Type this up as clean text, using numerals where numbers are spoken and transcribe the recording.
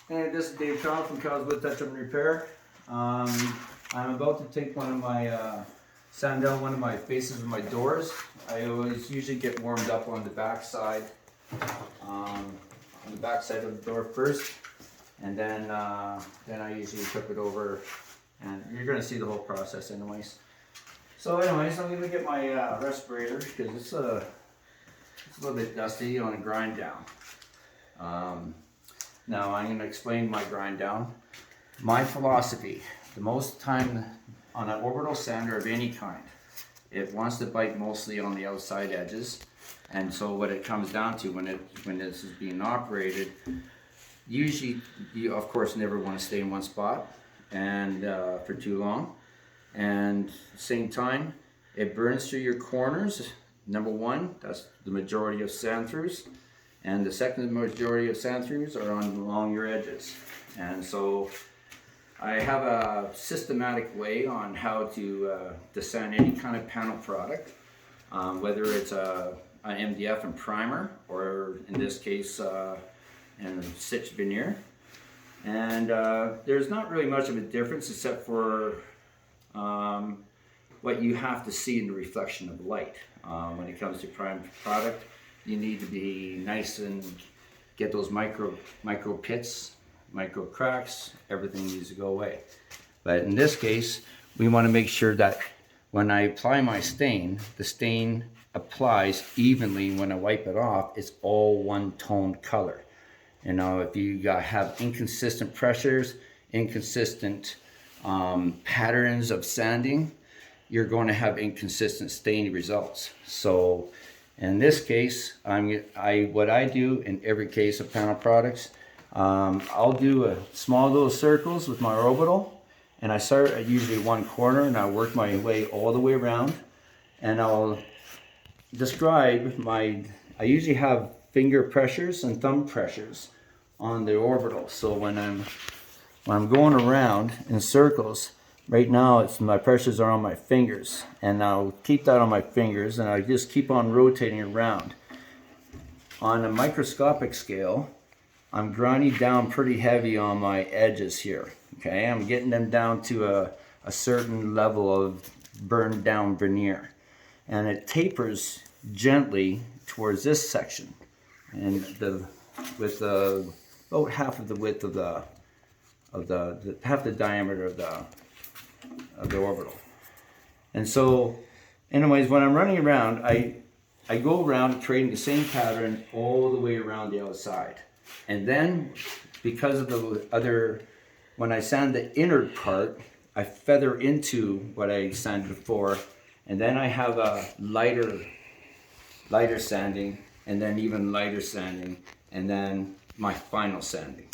Hey, this is Dave Charles from Charles Wood Touch Up and Repair. I'm about to take one of my, sand down one of my faces of my doors. I always usually get warmed up on the back side, on the back side of the door first, and then I usually flip it over, and you're gonna see the whole process anyways. So anyways, I'm gonna get my respirator because it's a little bit dusty. You want to grind down. Now I'm going to explain my grind down. My philosophy, the most time on an orbital sander of any kind, it wants to bite mostly on the outside edges. And so what it comes down to when this is being operated, usually you of course never want to stay in one spot and for too long. And at the same time, it burns through your corners. Number one, that's the majority of sand throughs. And the second majority of sand throughs are along your edges. And so I have a systematic way on how to sand any kind of panel product, whether it's an MDF and primer, or in this case, and stitch veneer. And there's not really much of a difference except for what you have to see in the reflection of light. When it comes to primed product, you need to be nice and get those micro pits, micro cracks, everything needs to go away. But in this case, we want to make sure that when I apply my stain, the stain applies evenly. When I wipe it off, it's all one tone color. You know, if you have inconsistent pressures, inconsistent patterns of sanding, you're going to have inconsistent stain results. So in this case, what I do in every case of panel products, I'll do a small little circles with my orbital, and I start at usually one corner and I work my way all the way around, and I'll describe I usually have finger pressures and thumb pressures on the orbital. So when I'm going around in circles, right now my pressures are on my fingers, and I'll keep that on my fingers and I just keep on rotating around. On a microscopic scale, I'm grinding down pretty heavy on my edges here. Okay, I'm getting them down to a certain level of burned down veneer, and it tapers gently towards this section, and with about half of the width of half the diameter of the orbital. And so anyways, when I'm running around, I go around trading the same pattern all the way around the outside. And then because of when I sand the inner part, I feather into what I sanded before, and then I have a lighter sanding, and then even lighter sanding, and then my final sanding.